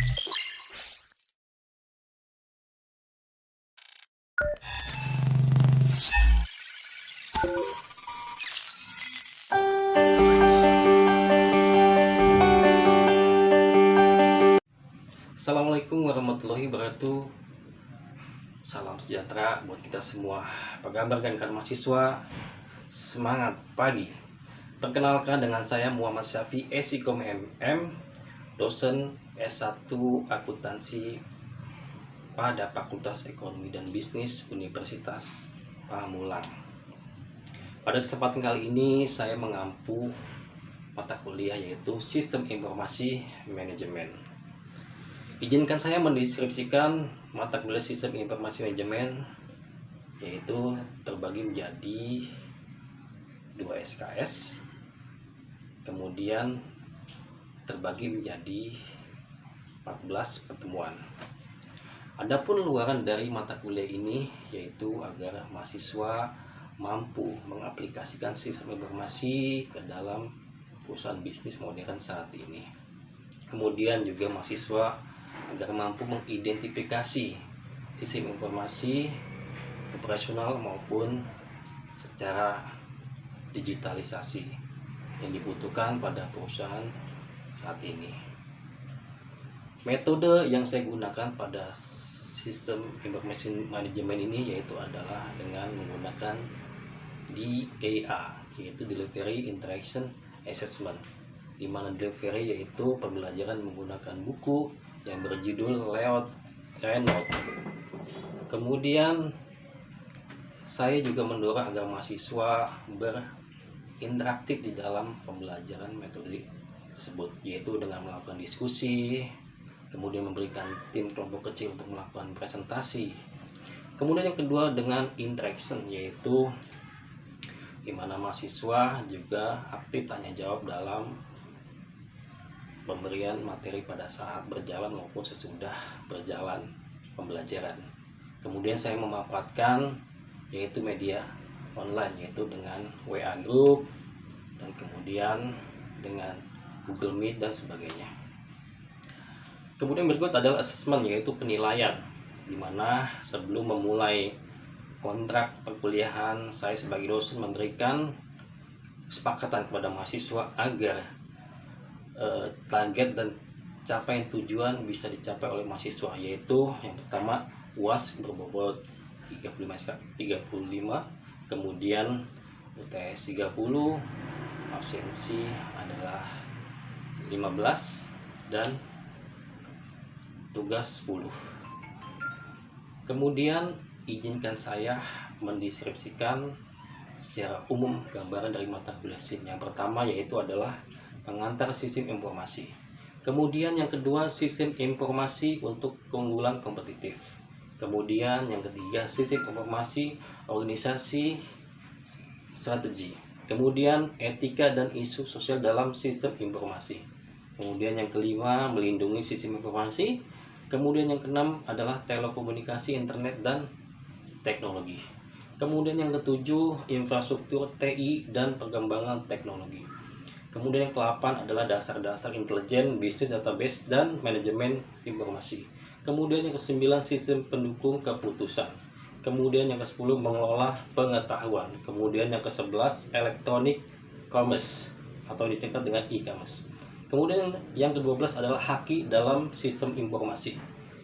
Assalamualaikum warahmatullahi wabarakatuh. Salam sejahtera buat kita semua. Apa kabar rekan mahasiswa? Semangat pagi. Perkenalkan dengan saya Muhammad Syafi Esikom MM, dosen S1 Akuntansi pada Fakultas Ekonomi dan Bisnis Universitas Pamulang. Pada kesempatan kali ini saya mengampu mata kuliah yaitu Sistem Informasi Manajemen. Izinkan saya mendeskripsikan mata kuliah Sistem Informasi Manajemen, yaitu terbagi menjadi 2 SKS, kemudian terbagi menjadi 14 pertemuan. Adapun luaran dari mata kuliah ini yaitu agar mahasiswa mampu mengaplikasikan sistem informasi ke dalam perusahaan bisnis modern saat ini. Kemudian juga mahasiswa agar mampu mengidentifikasi sistem informasi operasional maupun secara digitalisasi yang dibutuhkan pada perusahaan saat ini. Metode yang saya gunakan pada sistem informasi manajemen ini yaitu adalah dengan menggunakan DAA, yaitu Delivery Interaction Assessment, di mana delivery yaitu pembelajaran menggunakan buku yang berjudul Layout Renault. Kemudian saya juga mendorong agar mahasiswa berinteraktif di dalam pembelajaran metode tersebut, yaitu dengan melakukan diskusi, kemudian memberikan tim kelompok kecil untuk melakukan presentasi. Kemudian yang kedua dengan interaction, yaitu di mana mahasiswa juga aktif tanya jawab dalam pemberian materi pada saat berjalan maupun sesudah berjalan pembelajaran. Kemudian saya memanfaatkan yaitu media online, yaitu dengan WA Group dan kemudian dengan Google Meet dan sebagainya. Kemudian berikut adalah asesmen, yaitu penilaian, di mana sebelum memulai kontrak perkuliahan saya sebagai dosen memberikan kesepakatan kepada mahasiswa agar target dan capaian tujuan bisa dicapai oleh mahasiswa, yaitu yang pertama UAS berbobot 35, kemudian UTS 30, absensi adalah 15 dan tugas 10. Kemudian izinkan saya mendeskripsikan secara umum gambaran dari mata kuliah SIM. Yang pertama yaitu adalah pengantar sistem informasi. Kemudian yang kedua sistem informasi untuk keunggulan kompetitif. Kemudian yang ketiga sistem informasi organisasi strategi. Kemudian etika dan isu sosial dalam sistem informasi. Kemudian yang kelima melindungi sistem informasi. Kemudian yang keenam adalah telekomunikasi, internet dan teknologi. Kemudian yang ketujuh infrastruktur TI dan perkembangan teknologi. Kemudian yang ke-8 adalah dasar-dasar intelijen, bisnis database, dan manajemen informasi. Kemudian yang ke-9 sistem pendukung keputusan. Kemudian yang ke-10 mengelola pengetahuan. Kemudian yang ke-11 electronic commerce atau disingkat dengan e-commerce. Kemudian yang ke-12 adalah haki dalam sistem informasi.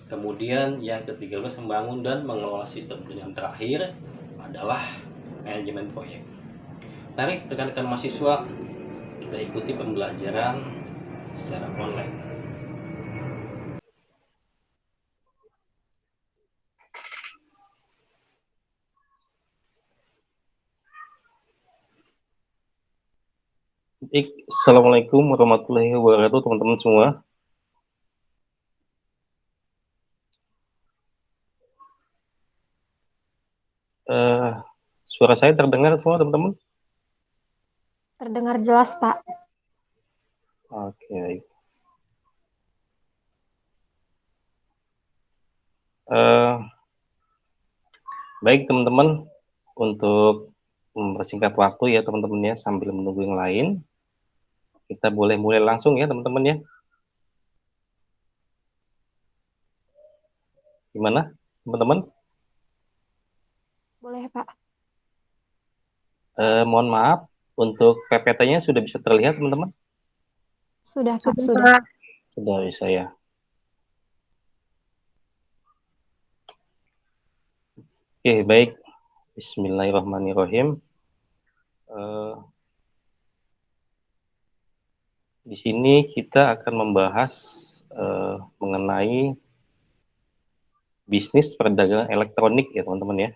Kemudian yang ke-13 membangun dan mengelola sistem. Dan yang terakhir adalah manajemen proyek. Mari rekan-rekan mahasiswa kita ikuti pembelajaran secara online. Assalamualaikum warahmatullahi wabarakatuh teman-teman semua. Suara saya terdengar semua teman-teman? Terdengar jelas, Pak. Oke. Baik teman-teman, untuk mempersingkat waktu ya teman-teman ya, sambil menunggu yang lain, kita boleh mulai langsung ya teman-teman ya. Gimana, teman-teman? Boleh, Pak. Mohon maaf, untuk PPT-nya sudah bisa terlihat, teman-teman? Sudah, Pak, Sudah, sudah. Pak. Sudah bisa ya. Oke, baik. Bismillahirrahmanirrahim. Eh, di sini kita akan membahas mengenai bisnis perdagangan elektronik ya, teman-teman ya.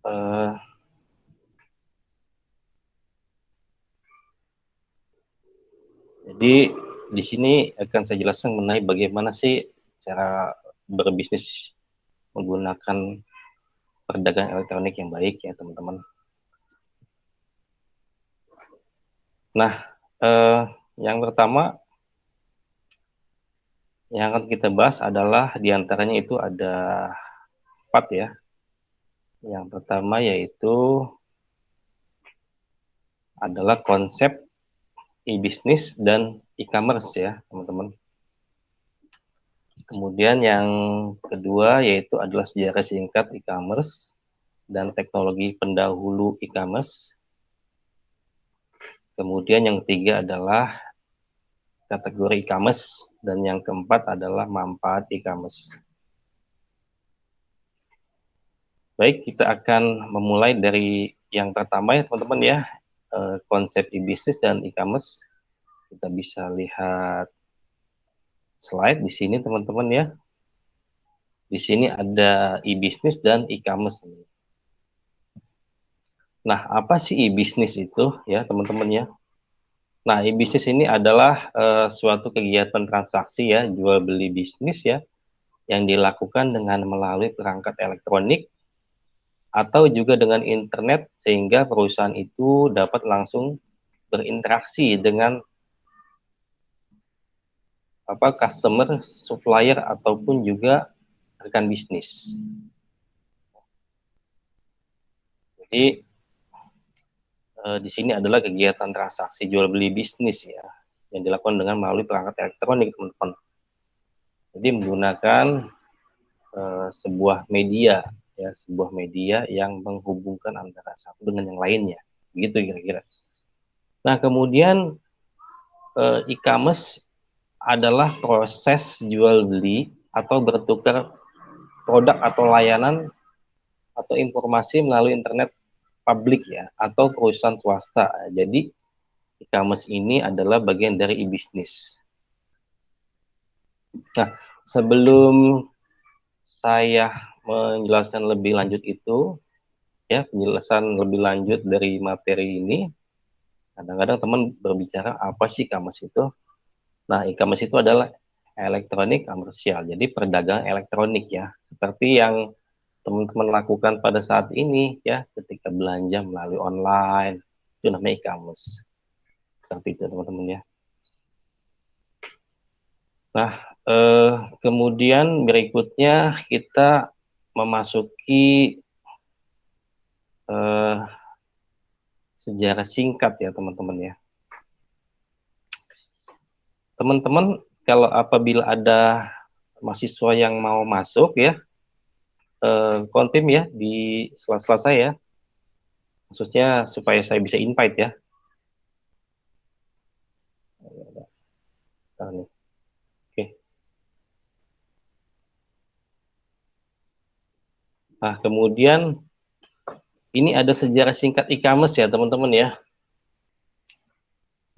Eh, Jadi di sini akan saya jelaskan mengenai bagaimana sih cara berbisnis menggunakan perdagangan elektronik yang baik ya, teman-teman. Nah, yang pertama yang akan kita bahas adalah diantaranya itu ada 4 ya. Yang pertama yaitu adalah konsep e-bisnis dan e-commerce ya, teman-teman. Kemudian yang kedua yaitu adalah sejarah singkat e-commerce dan teknologi pendahulu e-commerce. Kemudian yang ketiga adalah kategori e-commerce dan yang keempat adalah manfaat e-commerce. Baik, kita akan memulai dari yang pertama ya teman-teman ya, konsep e-bisnis dan e-commerce. Kita bisa lihat slide di sini teman-teman ya. Di sini ada e-bisnis dan e-commerce. Nah, apa sih e-bisnis itu ya teman-teman ya? Nah, e-bisnis ini adalah suatu kegiatan transaksi ya, jual beli bisnis ya, yang dilakukan dengan melalui perangkat elektronik atau juga dengan internet sehingga perusahaan itu dapat langsung berinteraksi dengan customer, supplier ataupun juga rekan bisnis. Jadi di sini adalah kegiatan transaksi jual beli bisnis ya yang dilakukan dengan melalui perangkat elektronik teman-teman. Jadi menggunakan sebuah media ya, sebuah media yang menghubungkan antara satu dengan yang lainnya. Begitu kira-kira. Nah, kemudian e-commerce adalah proses jual beli atau bertukar produk atau layanan atau informasi melalui internet publik ya atau perusahaan swasta. Jadi e-commerce ini adalah bagian dari e-bisnis. Nah, sebelum saya menjelaskan lebih lanjut itu, ya penjelasan lebih lanjut dari materi ini, kadang-kadang teman berbicara apa sih e-commerce itu? Nah, e-commerce itu adalah elektronik komersial, jadi perdagangan elektronik ya, seperti yang teman-teman lakukan pada saat ini ya, ketika belanja melalui online, itu namanya e-commerce. Seperti itu teman-teman ya. Nah, kemudian berikutnya kita memasuki sejarah singkat ya teman-teman ya. Teman-teman kalau apabila ada mahasiswa yang mau masuk ya, kontim ya di sela-sela saya, khususnya supaya saya bisa invite ya. Oke. Nah, kemudian ini ada sejarah singkat e-commerce ya teman-teman ya.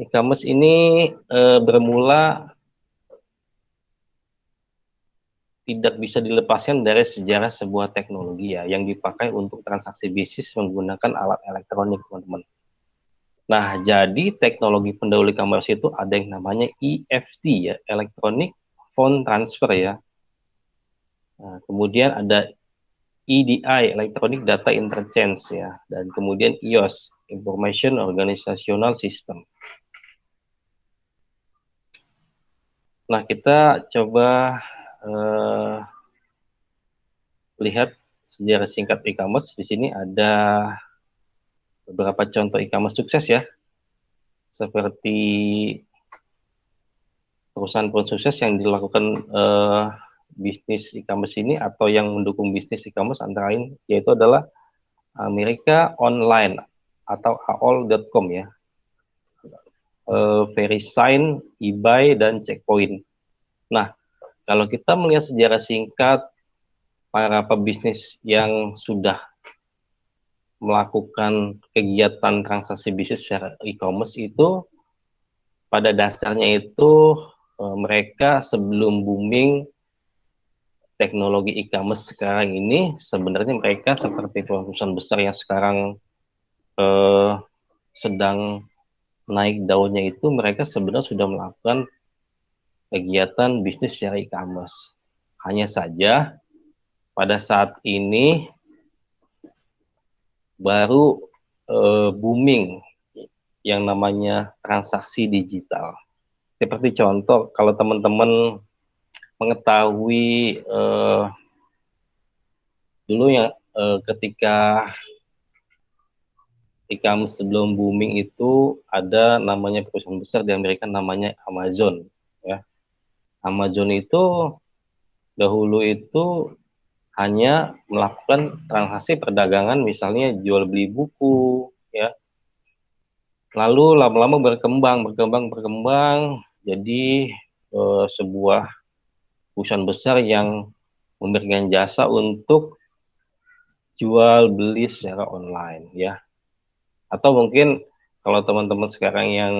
E-commerce ini bermula tidak bisa dilepaskan dari sejarah sebuah teknologi ya yang dipakai untuk transaksi bisnis menggunakan alat elektronik teman-teman. Nah, jadi teknologi pendahulu e-commerce itu ada yang namanya EFT ya, Electronic Fund Transfer ya. Nah, kemudian ada EDI, Electronic Data Interchange ya, dan kemudian IOS, Information Organizational System. Nah, kita coba lihat sejarah singkat e-commerce. Di sini ada beberapa contoh e-commerce sukses ya, seperti perusahaan-perusahaan sukses yang dilakukan bisnis e-commerce ini atau yang mendukung bisnis e-commerce antara lain yaitu adalah Amerika Online atau AOL.com ya, VeriSign, eBay, dan Checkpoint. Nah, kalau kita melihat sejarah singkat para pebisnis yang sudah melakukan kegiatan transaksi bisnis secara e-commerce itu pada dasarnya itu mereka sebelum booming teknologi e-commerce sekarang ini sebenarnya mereka seperti perusahaan besar yang sekarang sedang naik daunnya itu mereka sebenarnya sudah melakukan kegiatan bisnis secara e-commerce. Hanya saja pada saat ini baru booming yang namanya transaksi digital. Seperti contoh, kalau teman-teman mengetahui dulu yang ketika e-commerce sebelum booming itu ada namanya perusahaan besar di Amerika namanya Amazon. Ya. Amazon itu dahulu itu hanya melakukan transaksi perdagangan misalnya jual beli buku ya. Lalu lama-lama berkembang jadi sebuah perusahaan besar yang memberikan jasa untuk jual beli secara online ya. Atau mungkin kalau teman-teman sekarang yang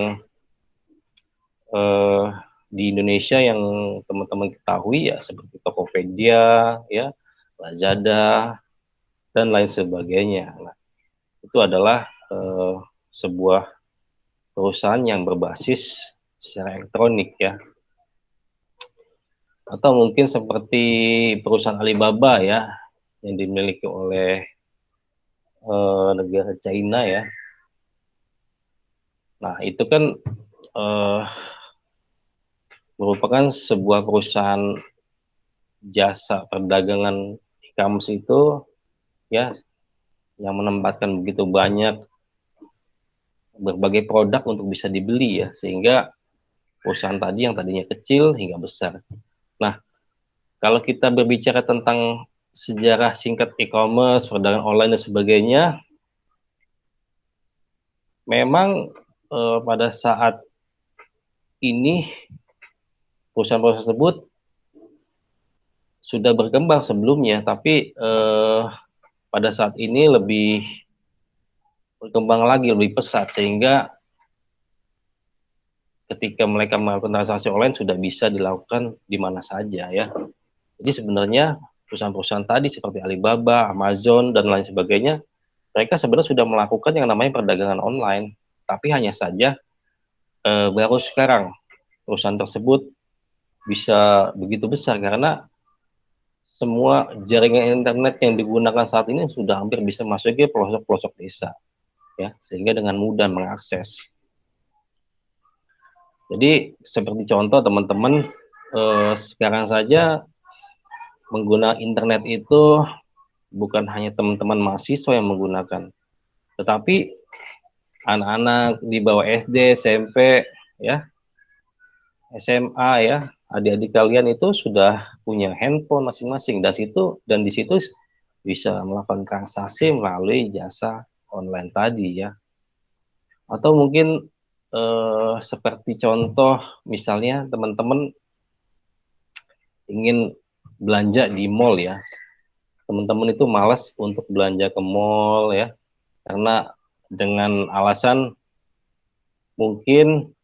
di Indonesia yang teman-teman ketahui ya seperti Tokopedia ya, Lazada dan lain sebagainya. Nah, itu adalah sebuah perusahaan yang berbasis secara elektronik ya. Atau mungkin seperti perusahaan Alibaba ya yang dimiliki oleh negara China ya. Nah, itu kan merupakan sebuah perusahaan jasa perdagangan e-commerce itu ya yang menempatkan begitu banyak berbagai produk untuk bisa dibeli ya sehingga perusahaan tadi yang tadinya kecil hingga besar. Nah, kalau kita berbicara tentang sejarah singkat e-commerce, perdagangan online dan sebagainya, memang pada saat ini perusahaan-perusahaan tersebut sudah berkembang sebelumnya, tapi pada saat ini lebih berkembang lagi, lebih pesat, sehingga ketika mereka melakukan transaksi online sudah bisa dilakukan di mana saja ya. Jadi sebenarnya perusahaan-perusahaan tadi seperti Alibaba, Amazon, dan lain sebagainya, mereka sebenarnya sudah melakukan yang namanya perdagangan online, tapi hanya saja baru sekarang perusahaan tersebut bisa begitu besar karena semua jaringan internet yang digunakan saat ini sudah hampir bisa masuk ke pelosok-pelosok desa, ya, sehingga dengan mudah mengakses. Jadi seperti contoh teman-teman sekarang saja menggunakan internet itu bukan hanya teman-teman mahasiswa yang menggunakan, tetapi anak-anak di bawah SD, SMP, ya, SMA ya, adik-adik kalian itu sudah punya handphone masing-masing dan di situ bisa melakukan transaksi melalui jasa online tadi ya. Atau mungkin seperti contoh misalnya teman-teman ingin belanja di mall ya. Teman-teman itu malas untuk belanja ke mall ya karena dengan alasan mungkin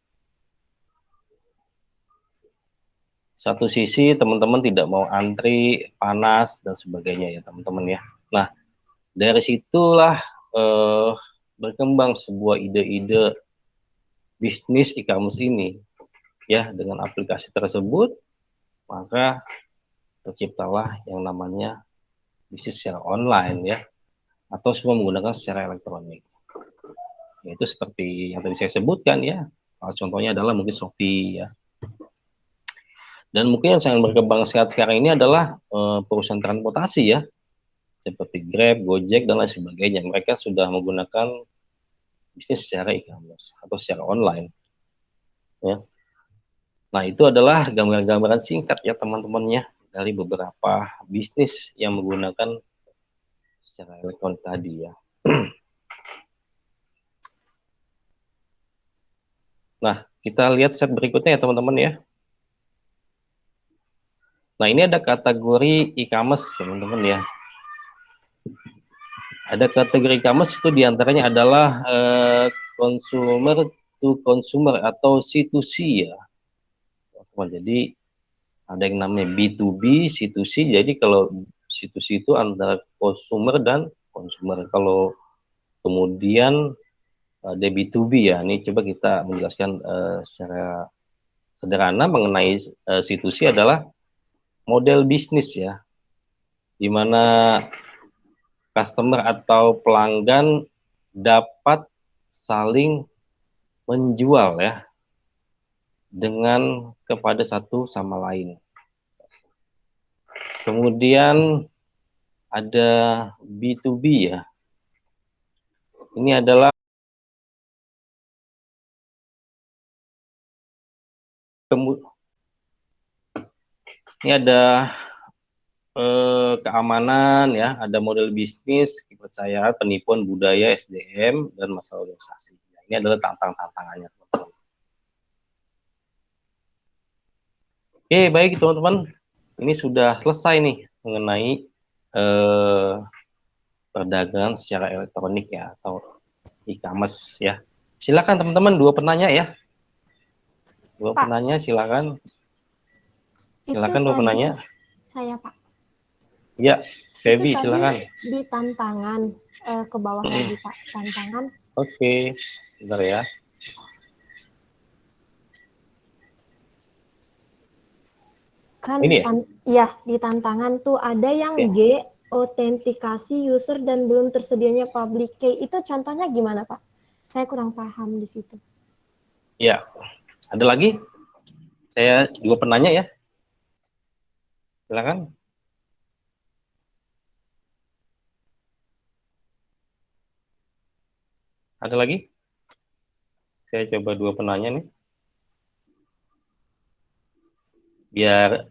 satu sisi teman-teman tidak mau antri, panas dan sebagainya ya teman-teman ya. Nah, dari situlah berkembang sebuah ide-ide bisnis e-commerce ini ya. Dengan aplikasi tersebut maka terciptalah yang namanya bisnis secara online ya, atau semua menggunakan secara elektronik. Itu seperti yang tadi saya sebutkan ya. Contohnya adalah mungkin Shopee ya. Dan mungkin yang sangat berkembang sekarang ini adalah perusahaan transportasi ya, seperti Grab, Gojek, dan lain sebagainya. Mereka sudah menggunakan bisnis secara e-commerce atau secara online. Ya. Nah, itu adalah gambaran-gambaran singkat ya teman-temannya dari beberapa bisnis yang menggunakan secara elektronik tadi ya. Nah, kita lihat slide berikutnya ya teman-teman ya. Nah, ini ada kategori e-commerce teman-teman ya. Ada kategori e-commerce itu diantaranya adalah consumer to consumer atau C2C ya. Jadi ada yang namanya B2B, C2C. Jadi kalau C2C itu antara consumer dan consumer. Kalau kemudian ada B2B ya. Ini coba kita menjelaskan secara sederhana mengenai C2C adalah model bisnis ya, di mana customer atau pelanggan dapat saling menjual ya dengan kepada satu sama lain. Kemudian ada B2B ya. Ini adalah ini ada keamanan ya, ada model bisnis, kepercayaan, penipuan budaya, SDM, dan masalah organisasi. Nah, ini adalah tantangannya. Oke, baik teman-teman. Ini sudah selesai nih mengenai perdagangan secara elektronik ya, atau e-commerce ya. Silakan teman-teman, dua penanya ya. Dua Pak, penanya, silakan. itu Silakan dua tadi penanya. saya Pak. Ya, Itu Feby, tadi silakan. di tantangan ke bawah lagi Pak, tantangan. Oke, bentar ya. Kan Ini ya? ya di tantangan tuh ada yang Oke. G, autentikasi user dan belum tersedianya public key. Itu contohnya gimana Pak? Saya kurang paham di situ. Ya, ada lagi? Saya dua penanya ya. Silakan. Ada lagi? Saya coba dua penanya nih. Biar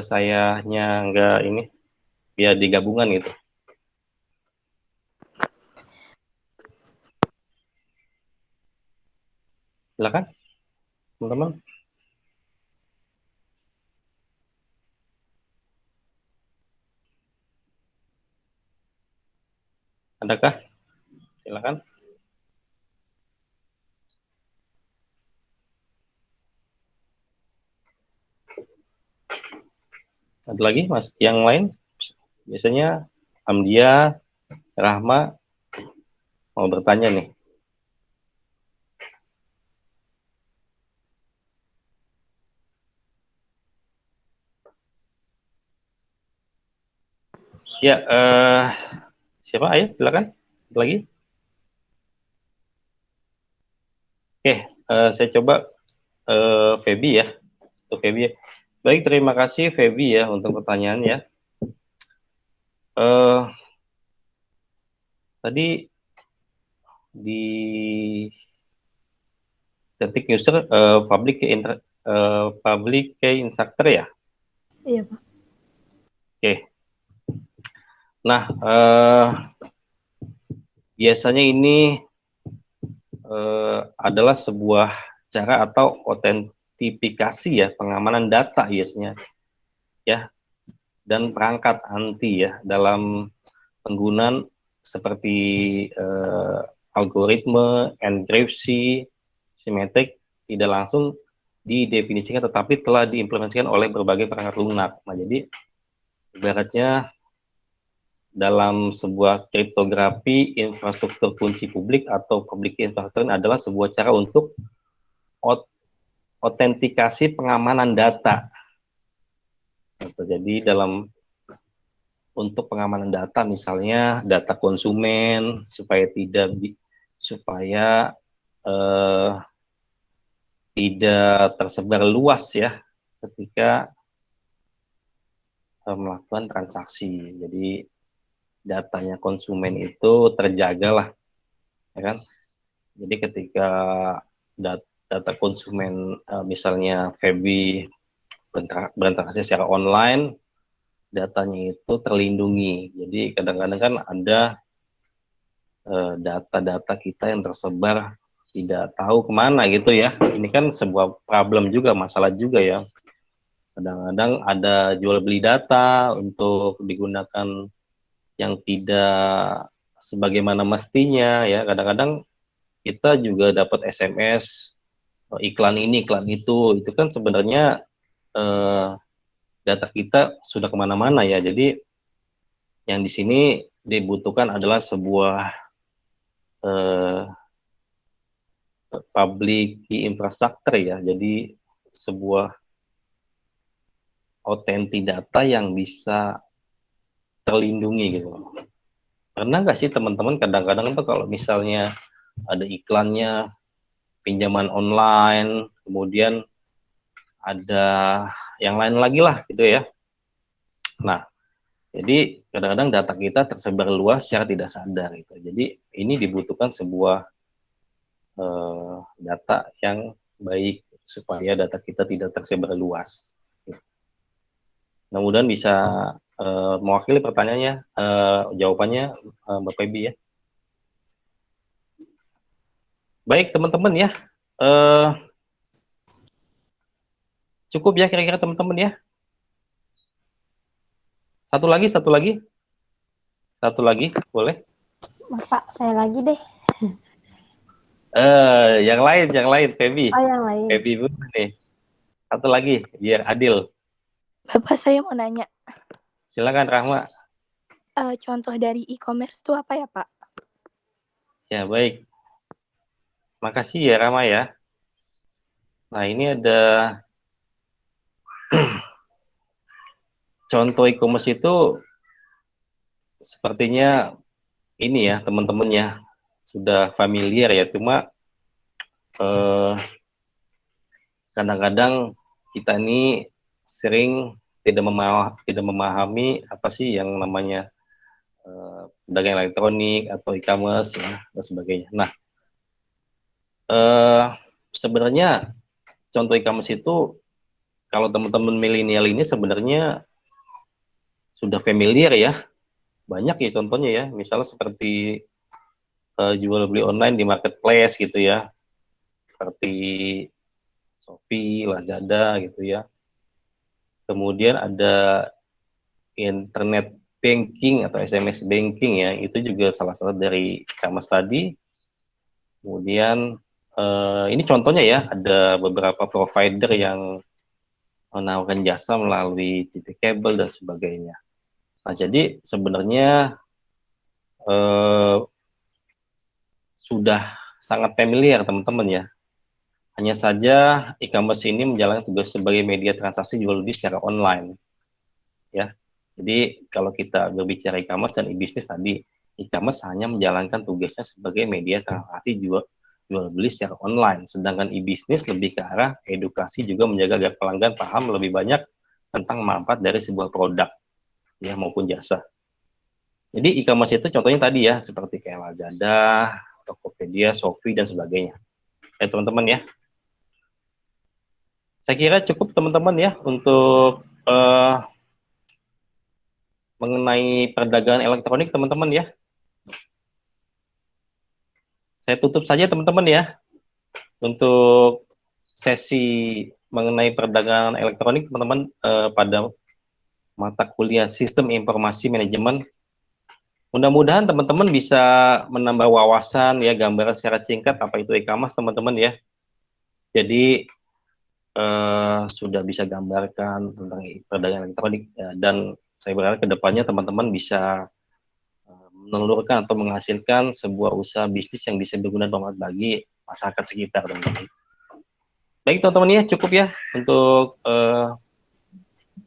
sayanya enggak ini, biar digabungan gitu. Silakan, teman-teman. Adakah? Silakan. Ada lagi, Mas? Yang lain? Biasanya Amdia, Rahma mau bertanya nih. Ya, siapa? Ayo, silakan. Ada lagi? Oke, saya coba Feby ya. Untuk Feby. Baik, terima kasih Feby ya untuk pertanyaannya. Tadi di detik user public key instructor ya. Iya Pak. Oke. Nah, biasanya ini adalah sebuah cara atau autentifikasi ya, pengamanan data biasanya ya, dan perangkat anti ya dalam penggunaan seperti algoritma, enkripsi, simetrik tidak langsung didefinisikan tetapi telah diimplementasikan oleh berbagai perangkat lunak. Nah, jadi ibaratnya dalam sebuah kriptografi infrastruktur kunci publik atau public key infrastructure adalah sebuah cara untuk autentikasi pengamanan data. Jadi untuk pengamanan data misalnya data konsumen supaya tidak tersebar luas ya ketika melakukan transaksi. Jadi datanya konsumen itu terjaga lah, ya kan? Jadi ketika data konsumen, misalnya Febi bertransaksi secara online, datanya itu terlindungi. Jadi kadang-kadang kan ada data-data kita yang tersebar tidak tahu kemana gitu ya. Ini kan sebuah problem juga, masalah juga ya. Kadang-kadang ada jual beli data untuk digunakan yang tidak sebagaimana mestinya ya. Kadang-kadang kita juga dapat SMS iklan ini, iklan itu kan sebenarnya data kita sudah kemana-mana ya. Jadi yang di sini dibutuhkan adalah sebuah public key infrastructure ya. Jadi sebuah otentik data yang bisa terlindungi gitu. Pernah nggak sih teman-teman kadang-kadang tuh kalau misalnya ada iklannya pinjaman online, kemudian ada yang lain lagi lah gitu ya. Nah, jadi kadang-kadang data kita tersebar luas secara tidak sadar gitu. Jadi ini dibutuhkan sebuah data yang baik supaya data kita tidak tersebar luas. Mudah-mudahan bisa mewakili pertanyaannya, jawabannya Mbak Febi ya. Baik teman-teman ya, cukup ya kira-kira teman-teman ya. Satu lagi, boleh? Bapak, saya lagi deh. Yang lain, Febi. Oh, yang lain. Febi nih. Satu lagi, biar adil. Bapak, saya mau nanya. Silakan Rahma. Contoh dari e-commerce itu apa ya, Pak? Ya, baik. Makasih ya Rahma ya. Nah, ini ada contoh e-commerce itu sepertinya ini ya teman-teman ya sudah familiar ya, cuma kadang-kadang kita ini sering tidak memahami apa sih yang namanya pedagang elektronik atau e-commerce ya, dan sebagainya. Nah, sebenarnya contoh e-commerce itu kalau teman-teman milenial ini sebenarnya sudah familiar ya, banyak ya contohnya ya, misalnya seperti jual beli online di marketplace gitu ya, seperti Shopee, Lazada gitu ya. Kemudian ada internet banking atau SMS banking ya, itu juga salah satu dari e-commerce tadi. Kemudian ini contohnya ya, ada beberapa provider yang menawarkan jasa melalui TV kabel dan sebagainya. Nah, jadi sebenarnya sudah sangat familiar teman-teman ya. Hanya saja e-commerce ini menjalankan tugas sebagai media transaksi jual beli secara online. Ya. Jadi kalau kita berbicara e-commerce dan e-bisnis tadi, e-commerce hanya menjalankan tugasnya sebagai media transaksi jual beli secara online. Sedangkan e-bisnis lebih ke arah edukasi, juga menjaga agar pelanggan paham lebih banyak tentang manfaat dari sebuah produk ya maupun jasa. Jadi e-commerce itu contohnya tadi ya, seperti kayak Lazada, Tokopedia, Shopee dan sebagainya. Ya teman-teman ya. Saya kira cukup teman-teman ya untuk mengenai perdagangan elektronik teman-teman ya. Saya tutup saja teman-teman ya untuk sesi mengenai perdagangan elektronik teman-teman pada mata kuliah Sistem Informasi Manajemen. Mudah-mudahan teman-teman bisa menambah wawasan ya, gambaran secara singkat apa itu e-commerce teman-teman ya. Jadi sudah bisa gambarkan tentang perdagangan elektronik ya, dan saya berharap kedepannya teman-teman bisa menelurkan atau menghasilkan sebuah usaha bisnis yang bisa berguna bagi masyarakat sekitar teman-teman. Baik teman-teman ya, cukup ya untuk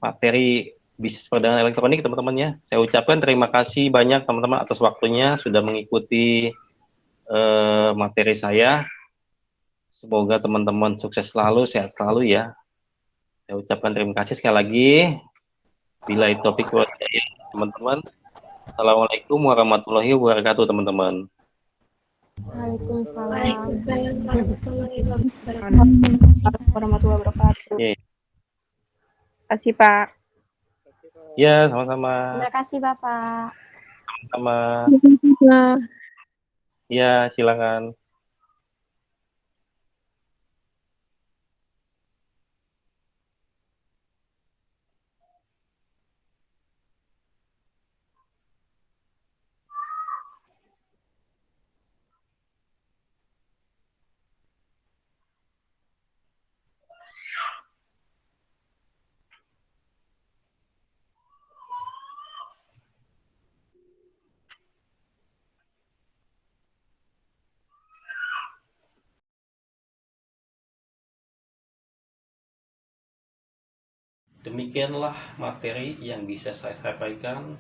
materi bisnis perdagangan elektronik teman-teman ya. Saya ucapkan terima kasih banyak teman-teman atas waktunya sudah mengikuti materi saya. Semoga teman-teman sukses selalu, sehat selalu ya. Saya ucapkan terima kasih sekali lagi. Bila itu topik teman-teman. Assalamualaikum warahmatullahi wabarakatuh teman-teman. Waalaikumsalam. Warahmatullahi wabarakatuh. Iya. Kasih Pak. Ya, sama-sama. Terima kasih Bapak. Sama. Ya, silakan. Demikianlah materi yang bisa saya sampaikan.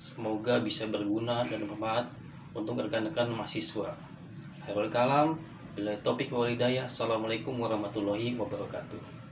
Semoga bisa berguna dan bermanfaat untuk rekan-rekan mahasiswa. Khairul kalam, billahi taufiq wal hidayah. Assalamualaikum warahmatullahi wabarakatuh.